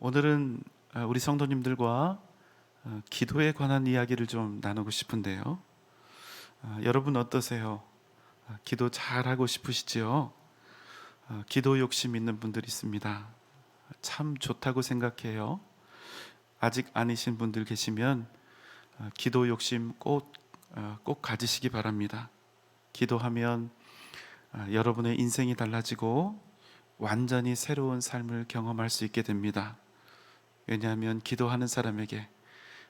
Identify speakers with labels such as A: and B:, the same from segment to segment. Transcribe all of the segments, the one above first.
A: 오늘은 우리 성도님들과 기도에 관한 이야기를 좀 나누고 싶은데요. 여러분 어떠세요? 기도 잘하고 싶으시지요? 기도 욕심 있는 분들이 있습니다. 참 좋다고 생각해요. 아직 아니신 분들 계시면 기도 욕심 꼭 가지시기 바랍니다. 기도하면 여러분의 인생이 달라지고 완전히 새로운 삶을 경험할 수 있게 됩니다. 왜냐하면 기도하는 사람에게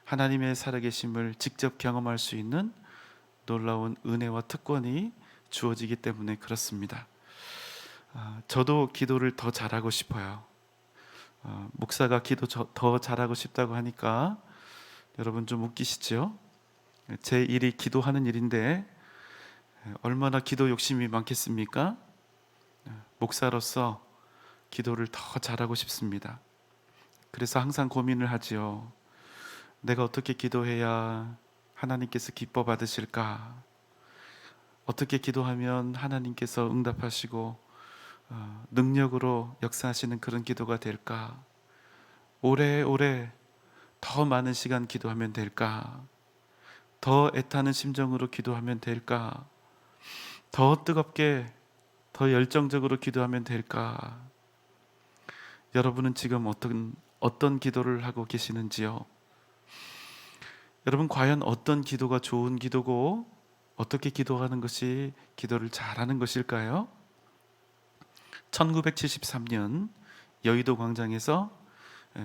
A: 하나님의 살아계심을 직접 경험할 수 있는 놀라운 은혜와 특권이 주어지기 때문에 그렇습니다. 저도 기도를 더 잘하고 싶어요. 목사가 기도 더 잘하고 싶다고 하니까 여러분 좀 웃기시죠? 제 일이 기도하는 일인데 얼마나 기도 욕심이 많겠습니까? 목사로서 기도를 더 잘하고 싶습니다. 그래서 항상 고민을 하지요. 내가 어떻게 기도해야 하나님께서 기뻐 받으실까? 어떻게 기도하면 하나님께서 응답하시고 능력으로 역사하시는 그런 기도가 될까? 오래오래 더 많은 시간 기도하면 될까? 더 애타는 심정으로 기도하면 될까? 더 뜨겁게, 더 열정적으로 기도하면 될까? 여러분은 지금 어떤 기도를 하고 계시는지요? 여러분 과연 어떤 기도가 좋은 기도고 어떻게 기도하는 것이 기도를 잘하는 것일까요? 1973년 여의도 광장에서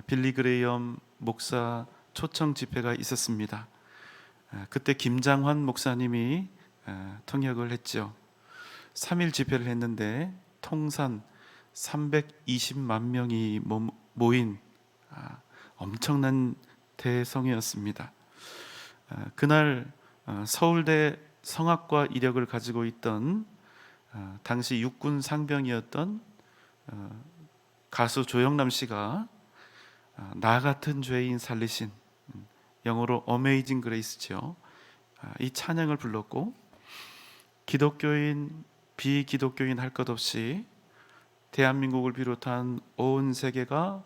A: 빌리 그레이엄 목사 초청 집회가 있었습니다. 그때 김장환 목사님이 통역을 했죠. 3일 집회를 했는데 통산 320만 명이 모인 엄청난 대성회였습니다. 그날 서울대 성악과 이력을 가지고 있던 당시 육군 상병이었던 가수 조영남 씨가 나 같은 죄인 살리신, 영어로 어메이징 그레이스죠. 이 찬양을 불렀고 기독교인 비기독교인 할 것 없이 대한민국을 비롯한 온 세계가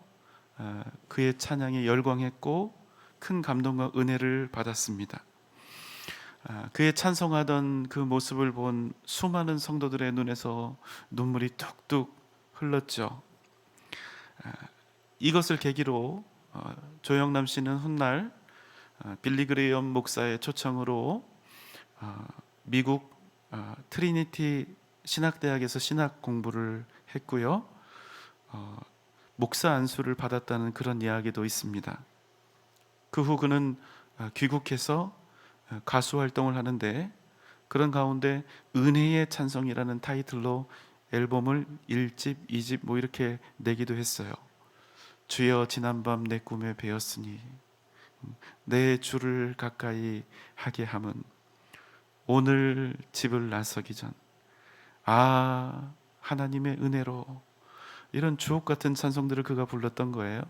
A: 그의 찬양에 열광했고 큰 감동과 은혜를 받았습니다. 그의 찬송하던 그 모습을 본 수많은 성도들의 눈에서 눈물이 뚝뚝 흘렀죠. 이것을 계기로 조영남 씨는 훗날 빌리 그레이엄 목사의 초청으로 미국 트리니티 신학대학에서 신학 공부를 했고요. 목사 안수를 받았다는 그런 이야기도 있습니다. 그 후 그는 귀국해서 가수 활동을 하는데 그런 가운데 은혜의 찬송이라는 타이틀로 앨범을 1집, 2집 이렇게 내기도 했어요. 주여 지난밤 내 꿈에 배었으니 내 주를 가까이 하게 함은 오늘 집을 나서기 전 하나님의 은혜로, 이런 주옥 같은 찬송들을 그가 불렀던 거예요.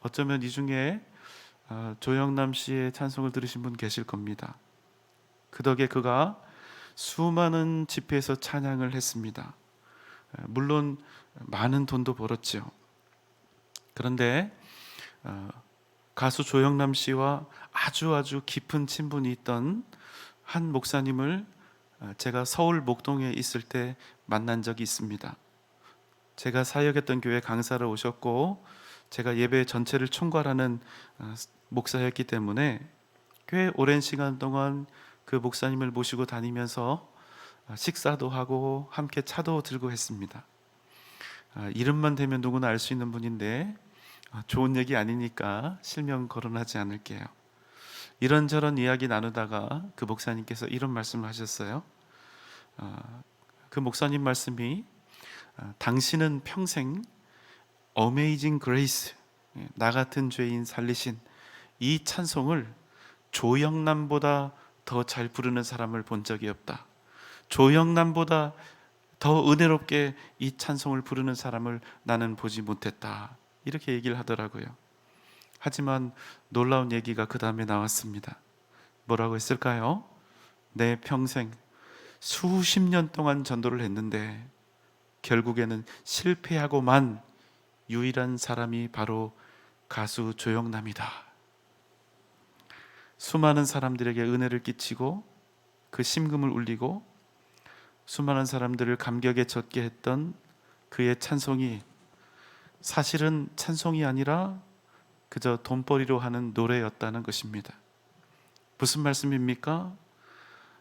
A: 어쩌면 이 중에 조영남 씨의 찬송을 들으신 분 계실 겁니다. 그 덕에 그가 수많은 집회에서 찬양을 했습니다. 물론 많은 돈도 벌었죠. 그런데 가수 조영남 씨와 아주 깊은 친분이 있던 한 목사님을 제가 서울 목동에 있을 때 만난 적이 있습니다. 제가 사역했던 교회 강사를 오셨고 제가 예배 전체를 총괄하는 목사였기 때문에 꽤 오랜 시간 동안 그 목사님을 모시고 다니면서 식사도 하고 함께 차도 들고 했습니다. 이름만 대면 누구나 알 수 있는 분인데 좋은 얘기 아니니까 실명 거론하지 않을게요. 이런저런 이야기 나누다가 그 목사님께서 이런 말씀을 하셨어요. 그 목사님 말씀이 당신은 평생 어메이징 그레이스, 나 같은 죄인 살리신 이 찬송을 조영남보다 더 잘 부르는 사람을 본 적이 없다. 조영남보다 더 은혜롭게 이 찬송을 부르는 사람을 나는 보지 못했다. 이렇게 얘기를 하더라고요. 하지만 놀라운 얘기가 그 다음에 나왔습니다. 뭐라고 했을까요? 내 평생 수십 년 동안 전도를 했는데 결국에는 실패하고만 유일한 사람이 바로 가수 조영남이다. 수많은 사람들에게 은혜를 끼치고 그 심금을 울리고 수많은 사람들을 감격에 젖게 했던 그의 찬송이 사실은 찬송이 아니라 그저 돈벌이로 하는 노래였다는 것입니다. 무슨 말씀입니까?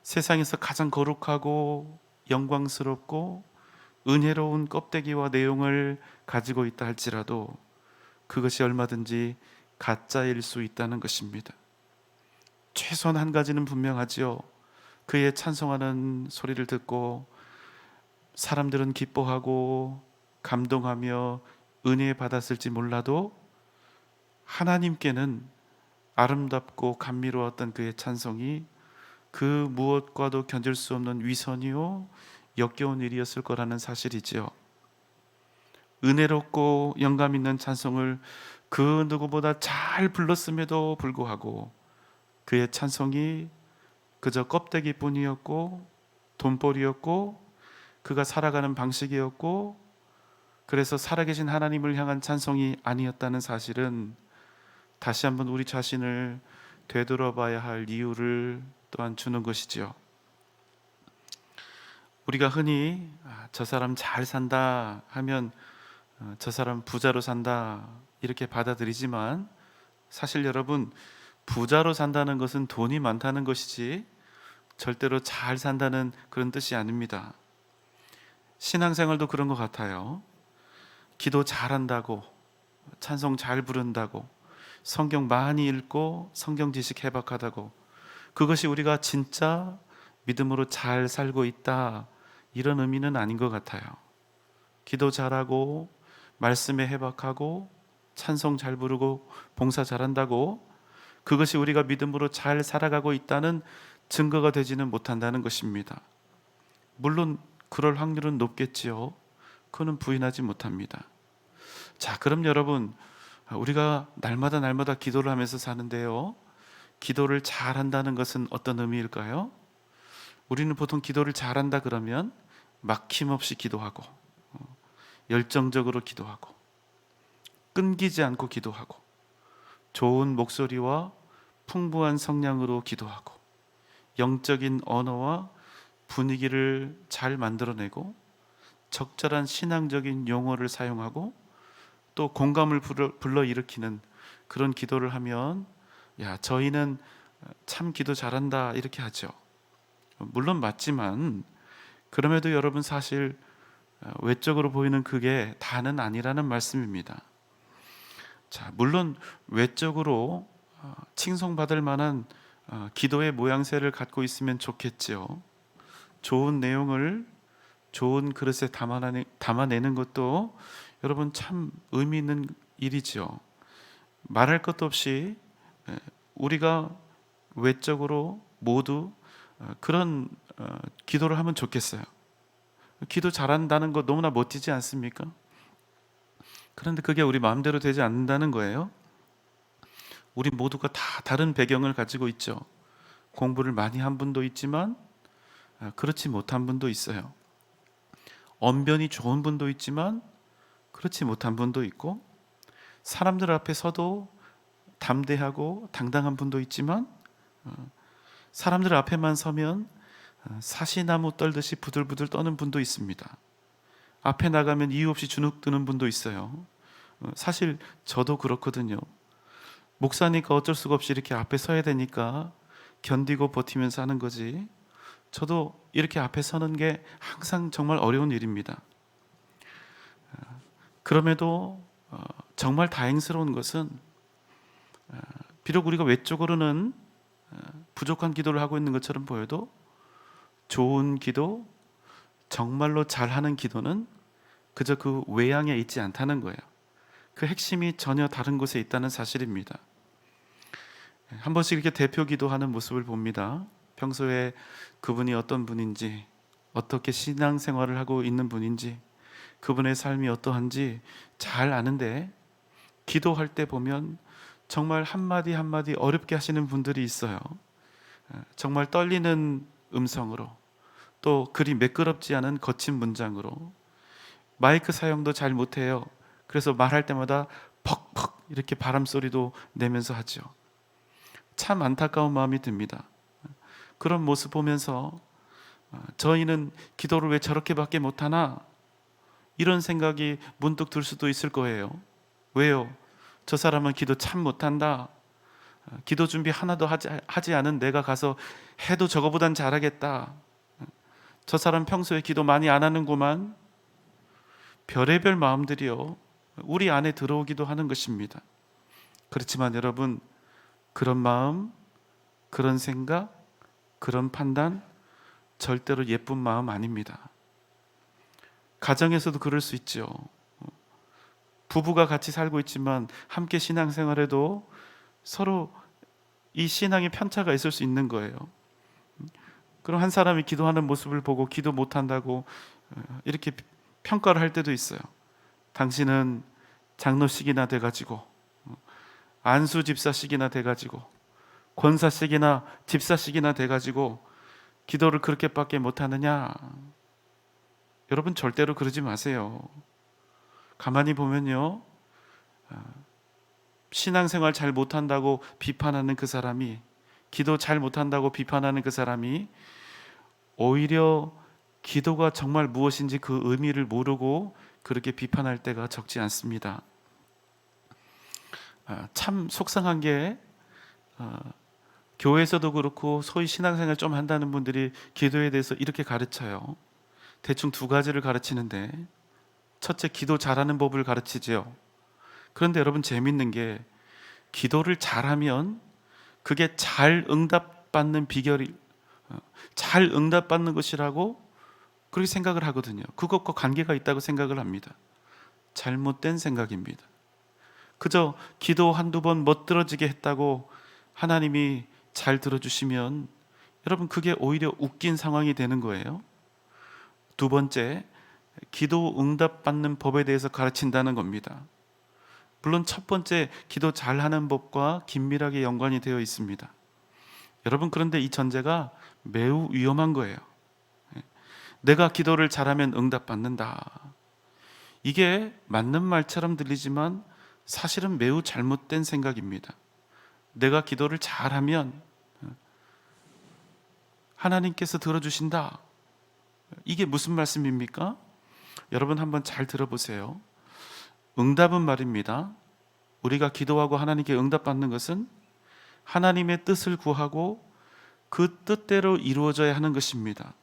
A: 세상에서 가장 거룩하고 영광스럽고 은혜로운 껍데기와 내용을 가지고 있다 할지라도 그것이 얼마든지 가짜일 수 있다는 것입니다. 최소한 한 가지는 분명하지요. 그의 찬송하는 소리를 듣고 사람들은 기뻐하고 감동하며 은혜 받았을지 몰라도 하나님께는 아름답고 감미로웠던 그의 찬송이 그 무엇과도 견딜 수 없는 위선이요 역겨운 일이었을 거라는 사실이지요. 은혜롭고 영감 있는 찬송을 그 누구보다 잘 불렀음에도 불구하고 그의 찬송이 그저 껍데기뿐이었고 돈벌이였고 그가 살아가는 방식이었고 그래서 살아계신 하나님을 향한 찬송이 아니었다는 사실은 다시 한번 우리 자신을 되돌아봐야 할 이유를 또한 주는 것이지요. 우리가 흔히 저 사람 잘 산다 하면 저 사람 부자로 산다 이렇게 받아들이지만 사실 여러분 부자로 산다는 것은 돈이 많다는 것이지 절대로 잘 산다는 그런 뜻이 아닙니다. 신앙생활도 그런 것 같아요. 기도 잘한다고 찬송 잘 부른다고 성경 많이 읽고 성경 지식 해박하다고 그것이 우리가 진짜 믿음으로 잘 살고 있다 이런 의미는 아닌 것 같아요. 기도 잘하고 말씀에 해박하고 찬송 잘 부르고 봉사 잘한다고 그것이 우리가 믿음으로 잘 살아가고 있다는 증거가 되지는 못한다는 것입니다. 물론 그럴 확률은 높겠지요. 그거는 부인하지 못합니다. 자, 그럼 여러분 우리가 날마다 기도를 하면서 사는데요. 기도를 잘한다는 것은 어떤 의미일까요? 우리는 보통 기도를 잘한다 그러면 막힘없이 기도하고 열정적으로 기도하고 끊기지 않고 기도하고 좋은 목소리와 풍부한 성량으로 기도하고 영적인 언어와 분위기를 잘 만들어내고 적절한 신앙적인 용어를 사용하고 또 공감을 불러일으키는 그런 기도를 하면 야, 저희는 참 기도 잘한다 이렇게 하죠. 물론 맞지만 그럼에도 여러분 사실 외적으로 보이는 그게 다는 아니라는 말씀입니다. 자, 물론 외적으로 칭송받을 만한 기도의 모양새를 갖고 있으면 좋겠지요. 좋은 내용을 좋은 그릇에 담아내는 것도 여러분 참 의미 있는 일이죠. 말할 것도 없이 우리가 외적으로 모두 그런 기도를 하면 좋겠어요. 기도 잘한다는 거 너무나 멋지지 않습니까? 그런데 그게 우리 마음대로 되지 않는다는 거예요. 우리 모두가 다 다른 배경을 가지고 있죠. 공부를 많이 한 분도 있지만 그렇지 못한 분도 있어요. 언변이 좋은 분도 있지만 그렇지 못한 분도 있고 사람들 앞에 서도 담대하고 당당한 분도 있지만 사람들 앞에만 서면 사시나무 떨듯이 부들부들 떠는 분도 있습니다. 앞에 나가면 이유 없이 주눅 드는 분도 있어요. 사실 저도 그렇거든요. 목사니까 어쩔 수가 없이 이렇게 앞에 서야 되니까 견디고 버티면서 하는 거지 저도 이렇게 앞에 서는 게 항상 정말 어려운 일입니다. 그럼에도 정말 다행스러운 것은 비록 우리가 외적으로는 부족한 기도를 하고 있는 것처럼 보여도 좋은 기도, 정말로 잘하는 기도는 그저 그 외양에 있지 않다는 거예요. 그 핵심이 전혀 다른 곳에 있다는 사실입니다. 한 번씩 이렇게 대표 기도하는 모습을 봅니다. 평소에 그분이 어떤 분인지, 어떻게 신앙생활을 하고 있는 분인지, 그분의 삶이 어떠한지 잘 아는데 기도할 때 보면 정말 한마디 한마디 어렵게 하시는 분들이 있어요. 정말 떨리는 음성으로 또 그리 매끄럽지 않은 거친 문장으로 마이크 사용도 잘 못해요. 그래서 말할 때마다 퍽퍽 이렇게 바람 소리도 내면서 하죠. 참 안타까운 마음이 듭니다. 그런 모습 보면서 저희는 기도를 왜 저렇게밖에 못하나, 이런 생각이 문득 들 수도 있을 거예요. 왜요? 저 사람은 기도 참 못한다. 기도 준비 하나도 하지 않은 내가 가서 해도 저거보단 잘하겠다. 저 사람 평소에 기도 많이 안 하는구만. 별의별 마음들이요, 우리 안에 들어오기도 하는 것입니다. 그렇지만 여러분, 그런 마음, 그런 생각, 그런 판단 절대로 예쁜 마음 아닙니다. 가정에서도 그럴 수 있죠. 부부가 같이 살고 있지만 함께 신앙생활에도 서로 이 신앙의 편차가 있을 수 있는 거예요. 그럼 한 사람이 기도하는 모습을 보고 기도 못한다고 이렇게 평가를 할 때도 있어요. 당신은 장로식이나 돼가지고, 안수 집사식이나 돼가지고, 권사식이나 집사식이나 돼가지고 기도를 그렇게밖에 못하느냐. 여러분, 절대로 그러지 마세요. 가만히 보면요, 신앙생활 잘 못한다고 비판하는 그 사람이, 기도 잘 못한다고 비판하는 그 사람이 오히려 기도가 정말 무엇인지 그 의미를 모르고 그렇게 비판할 때가 적지 않습니다. 참 속상한 게, 교회에서도 그렇고 소위 신앙생활 좀 한다는 분들이 기도에 대해서 이렇게 가르쳐요. 대충 두 가지를 가르치는데, 첫째, 기도 잘하는 법을 가르치죠. 그런데 여러분, 재밌는 게 기도를 잘하면 그게 잘 응답받는 비결이, 잘 응답받는 것이라고 그렇게 생각을 하거든요. 그것과 관계가 있다고 생각을 합니다. 잘못된 생각입니다. 그저 기도 한두 번 멋들어지게 했다고 하나님이 잘 들어주시면 여러분, 그게 오히려 웃긴 상황이 되는 거예요. 두 번째, 기도 응답받는 법에 대해서 가르친다는 겁니다. 물론 첫 번째, 기도 잘하는 법과 긴밀하게 연관이 되어 있습니다. 여러분, 그런데 이 전제가 매우 위험한 거예요. 내가 기도를 잘하면 응답받는다. 이게 맞는 말처럼 들리지만 사실은 매우 잘못된 생각입니다. 내가 기도를 잘하면 하나님께서 들어주신다. 이게 무슨 말씀입니까? 여러분, 한번 잘 들어보세요. 응답은 말입니다, 우리가 기도하고 하나님께 응답받는 것은 하나님의 뜻을 구하고 그 뜻대로 이루어져야 하는 것입니다.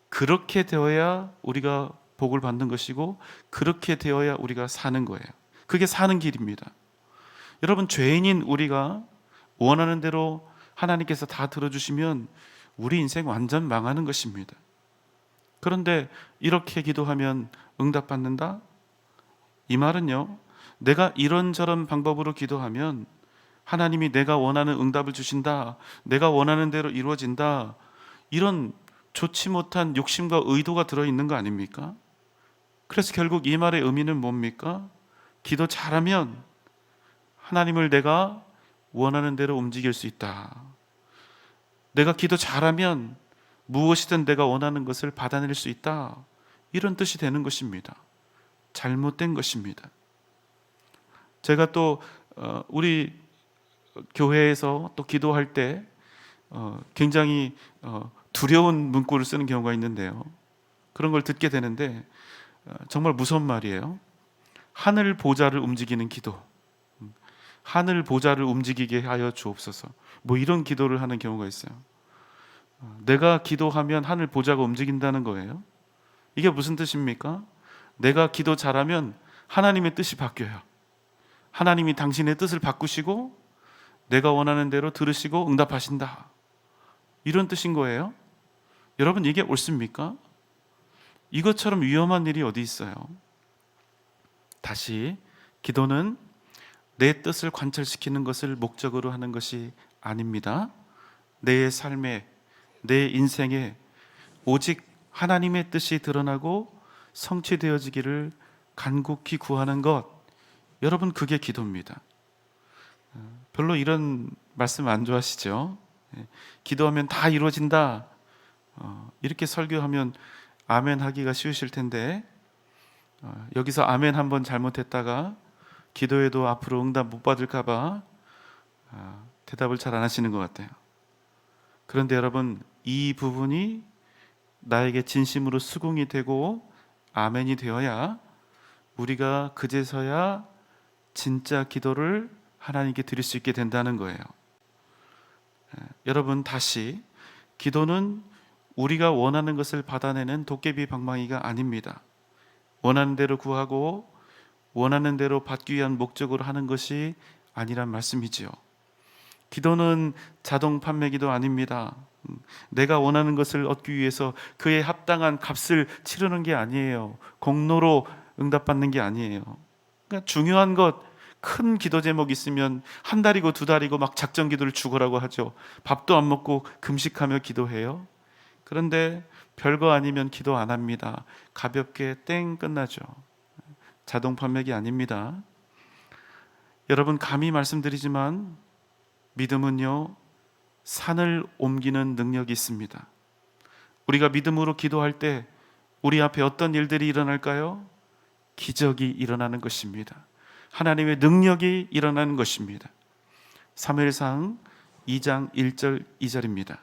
A: 그렇게 되어야 우리가 복을 받는 것이고, 그렇게 되어야 우리가 사는 거예요. 그게 사는 길입니다. 여러분, 죄인인 우리가 원하는 대로 하나님께서 다 들어주시면 우리 인생 완전 망하는 것입니다. 그런데 이렇게 기도하면 응답받는다? 이 말은요, 내가 이런저런 방법으로 기도하면 하나님이 내가 원하는 응답을 주신다, 내가 원하는 대로 이루어진다, 이런 좋지 못한 욕심과 의도가 들어있는 거 아닙니까? 그래서 결국 이 말의 의미는 뭡니까? 기도 잘하면 하나님을 내가 원하는 대로 움직일 수 있다. 내가 기도 잘하면 무엇이든 내가 원하는 것을 받아낼 수 있다. 이런 뜻이 되는 것입니다. 잘못된 것입니다. 제가 또 우리 교회에서 또 기도할 때 굉장히 두려운 문구를 쓰는 경우가 있는데요. 그런 걸 듣게 되는데 정말 무서운 말이에요. 하늘 보좌를 움직이는 기도, 하늘 보좌를 움직이게 하여 주옵소서, 뭐 이런 기도를 하는 경우가 있어요. 내가 기도하면 하늘 보좌가 움직인다는 거예요. 이게 무슨 뜻입니까? 내가 기도 잘하면 하나님의 뜻이 바뀌어요. 하나님이 당신의 뜻을 바꾸시고 내가 원하는 대로 들으시고 응답하신다, 이런 뜻인 거예요. 여러분, 이게 옳습니까? 이것처럼 위험한 일이 어디 있어요? 다시, 기도는 내 뜻을 관철시키는 것을 목적으로 하는 것이 아닙니다. 내 삶에, 내 인생에 오직 하나님의 뜻이 드러나고 성취되어지기를 간곡히 구하는 것, 여러분, 그게 기도입니다. 별로 이런 말씀 안 좋아하시죠? 기도하면 다 이루어진다, 이렇게 설교하면 아멘 하기가 쉬우실 텐데, 여기서 아멘 한번 잘못했다가 기도해도 앞으로 응답 못 받을까봐 대답을 잘 안 하시는 것 같아요. 그런데 여러분, 이 부분이 나에게 진심으로 수긍이 되고 아멘이 되어야 우리가 그제서야 진짜 기도를 하나님께 드릴 수 있게 된다는 거예요. 여러분, 다시 기도는 우리가 원하는 것을 받아내는 도깨비 방망이가 아닙니다. 원하는 대로 구하고 원하는 대로 받기 위한 목적으로 하는 것이 아니란 말씀이지요. 기도는 자동 판매기도 아닙니다. 내가 원하는 것을 얻기 위해서 그에 합당한 값을 치르는 게 아니에요. 공로로 응답받는 게 아니에요. 그러니까 중요한 것, 큰 기도 제목 있으면 한 달이고 두 달이고 막 작전 기도를 죽으라고 하죠. 밥도 안 먹고 금식하며 기도해요. 그런데 별거 아니면 기도 안 합니다. 가볍게 땡 끝나죠. 자동 판매기 아닙니다. 여러분, 감히 말씀드리지만 믿음은요, 산을 옮기는 능력이 있습니다. 우리가 믿음으로 기도할 때 우리 앞에 어떤 일들이 일어날까요? 기적이 일어나는 것입니다. 하나님의 능력이 일어나는 것입니다. 사무엘상 2장 1절 2절입니다.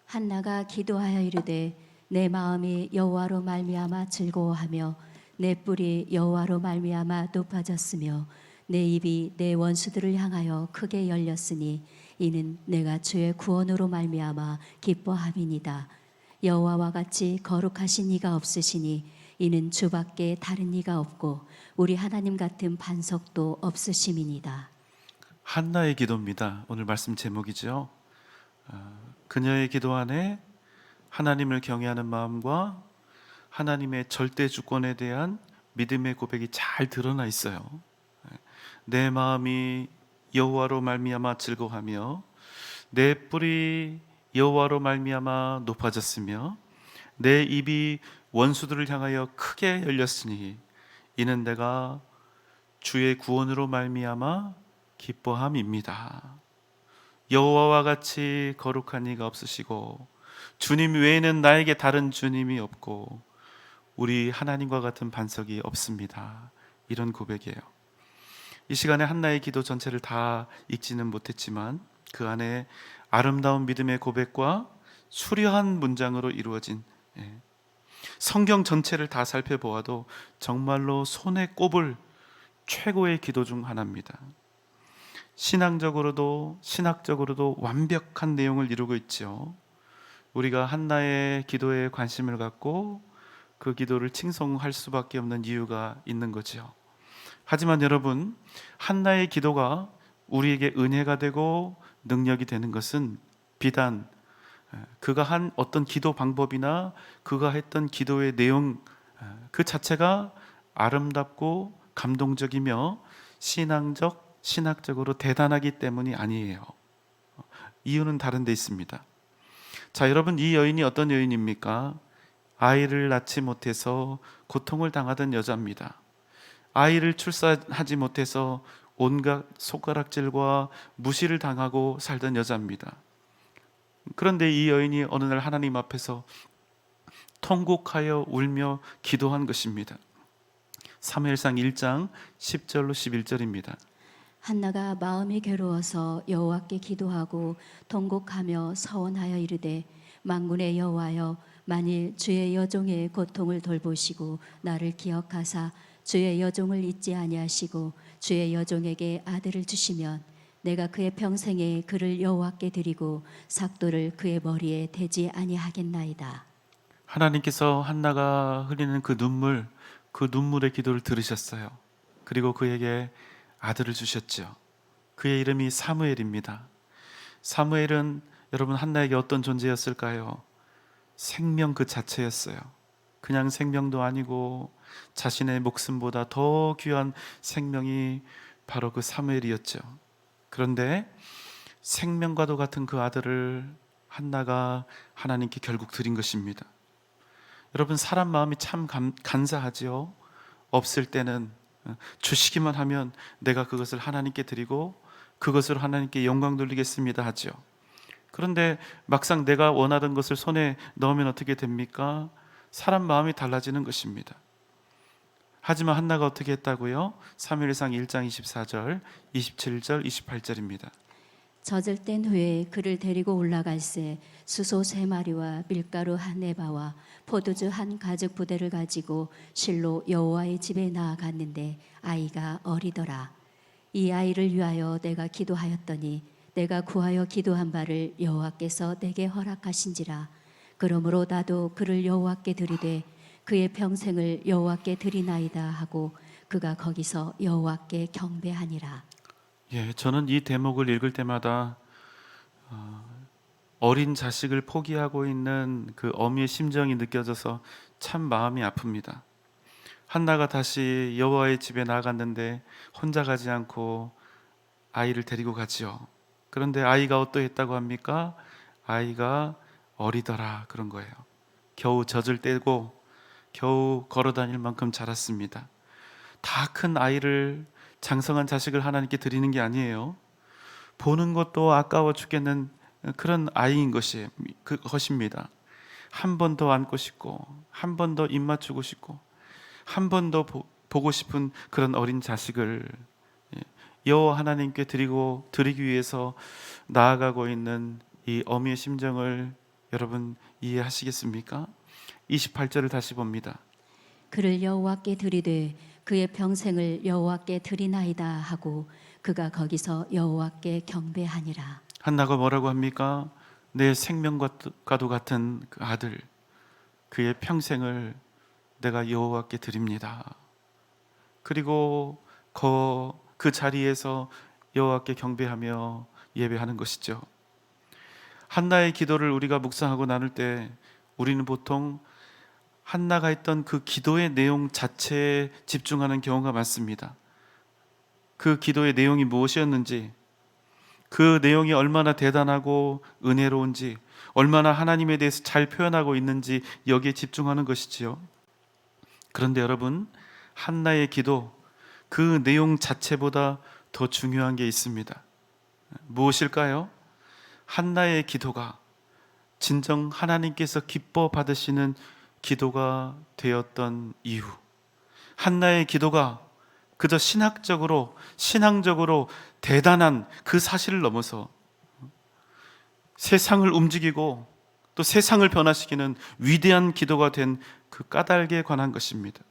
B: 한나가 기도하여 이르되 내 마음이 여호와로 말미암아 즐거워하며 내 뿔이 여호와로 말미암아 높아졌으며 내 입이 내 원수들을 향하여 크게 열렸으니 이는 내가 주의 구원으로 말미암아 기뻐함이니이다. 여호와와 같이 거룩하신 이가 없으시니 이는 주밖에 다른 이가 없고 우리 하나님 같은 반석도 없으심이니이다.
A: 한나의 기도입니다. 오늘 말씀 제목이죠. 그녀의 기도 안에 하나님을 경외하는 마음과 하나님의 절대 주권에 대한 믿음의 고백이 잘 드러나 있어요. 내 마음이 여호와로 말미암아 즐거워하며 내 뿔이 여호와로 말미암아 높아졌으며 내 입이 원수들을 향하여 크게 열렸으니 이는 내가 주의 구원으로 말미암아 기뻐함입니다. 여호와와 같이 거룩한 이가 없으시고 주님 외에는 나에게 다른 주님이 없고 우리 하나님과 같은 반석이 없습니다. 이런 고백이에요. 이 시간에 한나의 기도 전체를 다 읽지는 못했지만 그 안에 아름다운 믿음의 고백과 수려한 문장으로 이루어진 성경 전체를 다 살펴보아도 정말로 손에 꼽을 최고의 기도 중 하나입니다. 신학적으로도 완벽한 내용을 이루고 있죠. 우리가 한나의 기도에 관심을 갖고 그 기도를 칭송할 수밖에 없는 이유가 있는 거죠. 하지만 여러분, 한나의 기도가 우리에게 은혜가 되고 능력이 되는 것은 비단 그가 한 어떤 기도 방법이나 그가 했던 기도의 내용 그 자체가 아름답고 감동적이며 신학적으로 대단하기 때문이 아니에요. 이유는 다른 데 있습니다. 자, 여러분, 이 여인이 어떤 여인입니까? 아이를 낳지 못해서 고통을 당하던 여자입니다. 아이를 출산하지 못해서 온갖 손가락질과 무시를 당하고 살던 여자입니다. 그런데 이 여인이 어느 날 하나님 앞에서 통곡하여 울며 기도한 것입니다. 사무엘상 1장 10절로 11절입니다.
B: 한나가 마음이 괴로워서 여호와께 기도하고 통곡하며 서원하여 이르되 만군의 여호와여 만일 주의 여종의 고통을 돌보시고 나를 기억하사 주의 여종을 잊지 아니하시고 주의 여종에게 아들을 주시면 내가 그의 평생에 그를 여호와께 드리고 삭도를 그의 머리에 대지 아니하겠나이다.
A: 하나님께서 한나가 흘리는 그 눈물의 기도를 들으셨어요. 그리고 그에게 아들을 주셨죠. 그의 이름이 사무엘입니다. 사무엘은 여러분 한나에게 어떤 존재였을까요? 생명 그 자체였어요. 그냥 생명도 아니고 자신의 목숨보다 더 귀한 생명이 바로 그 사무엘이었죠. 그런데 생명과도 같은 그 아들을 한나가 하나님께 결국 드린 것입니다. 여러분, 사람 마음이 참 간사하지요. 없을 때는 주시기만 하면 내가 그것을 하나님께 드리고 그것으로 하나님께 영광 돌리겠습니다 하죠. 그런데 막상 내가 원하던 것을 손에 넣으면 어떻게 됩니까? 사람 마음이 달라지는 것입니다. 하지만 한나가 어떻게 했다고요? 사무엘상 1장 24절, 27절, 28절입니다.
B: 젖을 뗀 후에 그를 데리고 올라갈새 수소 3마리와 밀가루 한 에바와 포도주 한 가죽 부대를 가지고 실로 여호와의 집에 나아갔는데 아이가 어리더라. 이 아이를 위하여 내가 기도하였더니 내가 구하여 기도한 바를 여호와께서 내게 허락하신지라. 그러므로 나도 그를 여호와께 드리되 그의 평생을 여호와께 드리나이다 하고 그가 거기서 여호와께 경배하니라.
A: 예, 저는 이 대목을 읽을 때마다 어린 자식을 포기하고 있는 그 어미의 심정이 느껴져서 참 마음이 아픕니다. 한나가 다시 여호와의 집에 나아갔는데 혼자 가지 않고 아이를 데리고 가지요. 그런데 아이가 어떠했다고 합니까? 아이가 어리더라 그런 거예요. 겨우 젖을 떼고 겨우 걸어 다닐 만큼 자랐습니다. 다 큰 아이를, 장성한 자식을 하나님께 드리는 게 아니에요. 보는 것도 아까워 죽겠는 그런 아이인 것입니다. 한 번 더 안고 싶고, 한 번 더 입 맞추고 싶고, 한 번 더 보고 싶은 그런 어린 자식을 여호와 하나님께 드리기 위해서 나아가고 있는 이 어미의 심정을 여러분 이해하시겠습니까? 28절을 다시 봅니다.
B: 그를 여호와께 드리되 그의 평생을 여호와께 드리나이다 하고 그가 거기서 여호와께 경배하니라.
A: 한나가 뭐라고 합니까? 내 생명과도 같은 그 아들, 그의 평생을 내가 여호와께 드립니다. 그리고 그 자리에서 여호와께 경배하며 예배하는 것이죠. 한나의 기도를 우리가 묵상하고 나눌 때 우리는 보통 한나가 했던 그 기도의 내용 자체에 집중하는 경우가 많습니다. 그 기도의 내용이 무엇이었는지, 그 내용이 얼마나 대단하고 은혜로운지, 얼마나 하나님에 대해서 잘 표현하고 있는지 여기에 집중하는 것이지요. 그런데 여러분, 한나의 기도, 그 내용 자체보다 더 중요한 게 있습니다. 무엇일까요? 한나의 기도가 진정 하나님께서 기뻐 받으시는 기도가 되었던 이유, 한나의 기도가 그저 신앙적으로 대단한 그 사실을 넘어서 세상을 움직이고 또 세상을 변화시키는 위대한 기도가 된 그 까닭에 관한 것입니다.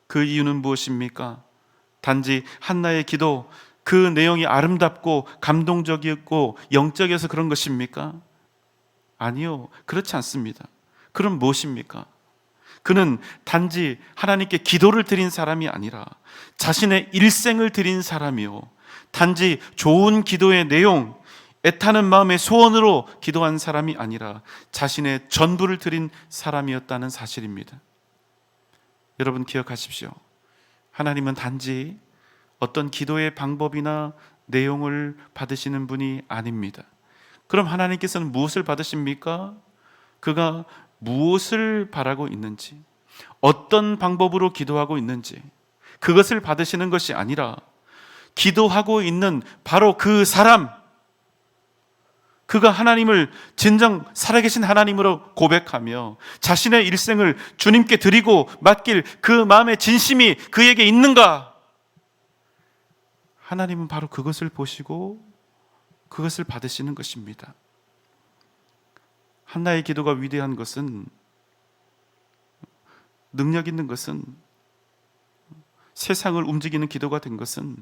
A: 그 이유는 무엇입니까? 단지 한나의 기도, 그 내용이 아름답고 감동적이었고 영적이어서 그런 것입니까? 아니요, 그렇지 않습니다. 그럼 무엇입니까? 그는 단지 하나님께 기도를 드린 사람이 아니라 자신의 일생을 드린 사람이요, 단지 좋은 기도의 내용, 애타는 마음의 소원으로 기도한 사람이 아니라 자신의 전부를 드린 사람이었다는 사실입니다. 여러분 기억하십시오. 하나님은 단지 어떤 기도의 방법이나 내용을 받으시는 분이 아닙니다. 그럼 하나님께서는 무엇을 받으십니까? 그가 무엇을 바라고 있는지, 어떤 방법으로 기도하고 있는지, 그것을 받으시는 것이 아니라 기도하고 있는 바로 그 사람, 그가 하나님을 진정 살아계신 하나님으로 고백하며 자신의 일생을 주님께 드리고 맡길 그 마음의 진심이 그에게 있는가? 하나님은 바로 그것을 보시고 그것을 받으시는 것입니다. 한나의 기도가 위대한 것은, 능력 있는 것은, 세상을 움직이는 기도가 된 것은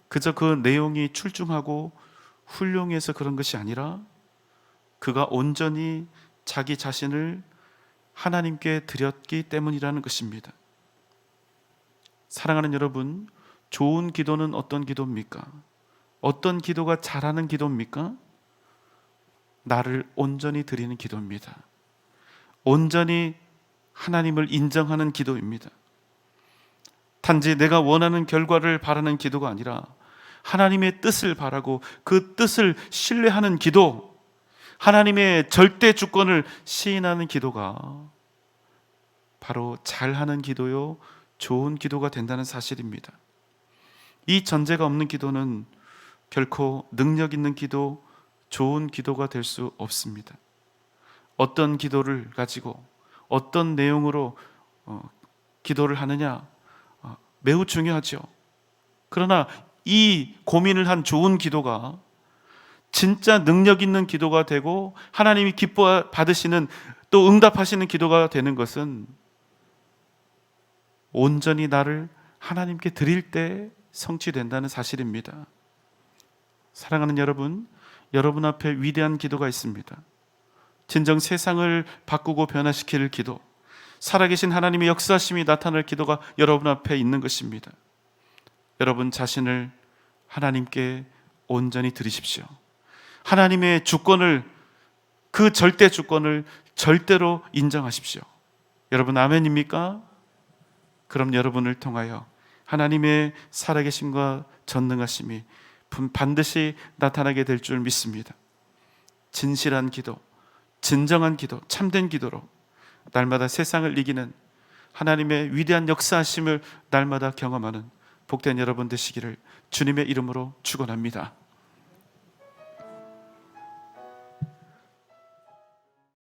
A: 그저 그 내용이 출중하고 훌륭해서 그런 것이 아니라 그가 온전히 자기 자신을 하나님께 드렸기 때문이라는 것입니다. 사랑하는 여러분, 좋은 기도는 어떤 기도입니까? 어떤 기도가 잘하는 기도입니까? 나를 온전히 드리는 기도입니다. 온전히 하나님을 인정하는 기도입니다. 단지 내가 원하는 결과를 바라는 기도가 아니라 하나님의 뜻을 바라고 그 뜻을 신뢰하는 기도, 하나님의 절대 주권을 시인하는 기도가 바로 잘하는 기도요, 좋은 기도가 된다는 사실입니다. 이 전제가 없는 기도는 결코 능력 있는 기도, 좋은 기도가 될 수 없습니다. 어떤 기도를 가지고 어떤 내용으로 기도를 하느냐? 매우 중요하죠. 그러나 이 고민을 한 좋은 기도가 진짜 능력 있는 기도가 되고 하나님이 기뻐 받으시는 또 응답하시는 기도가 되는 것은 온전히 나를 하나님께 드릴 때 성취된다는 사실입니다. 사랑하는 여러분, 여러분 앞에 위대한 기도가 있습니다. 진정 세상을 바꾸고 변화시킬 기도, 살아계신 하나님의 역사심이 나타날 기도가 여러분 앞에 있는 것입니다. 여러분 자신을 하나님께 온전히 드리십시오. 하나님의 주권을, 그 절대 주권을 절대로 인정하십시오. 여러분 아멘입니까? 그럼 여러분을 통하여 하나님의 살아계심과 전능하심이 반드시 나타나게 될 줄 믿습니다. 진실한 기도, 진정한 기도, 참된 기도로 날마다 세상을 이기는 하나님의 위대한 역사하심을 날마다 경험하는 복된 여러분 되시기를 주님의 이름으로 축원합니다.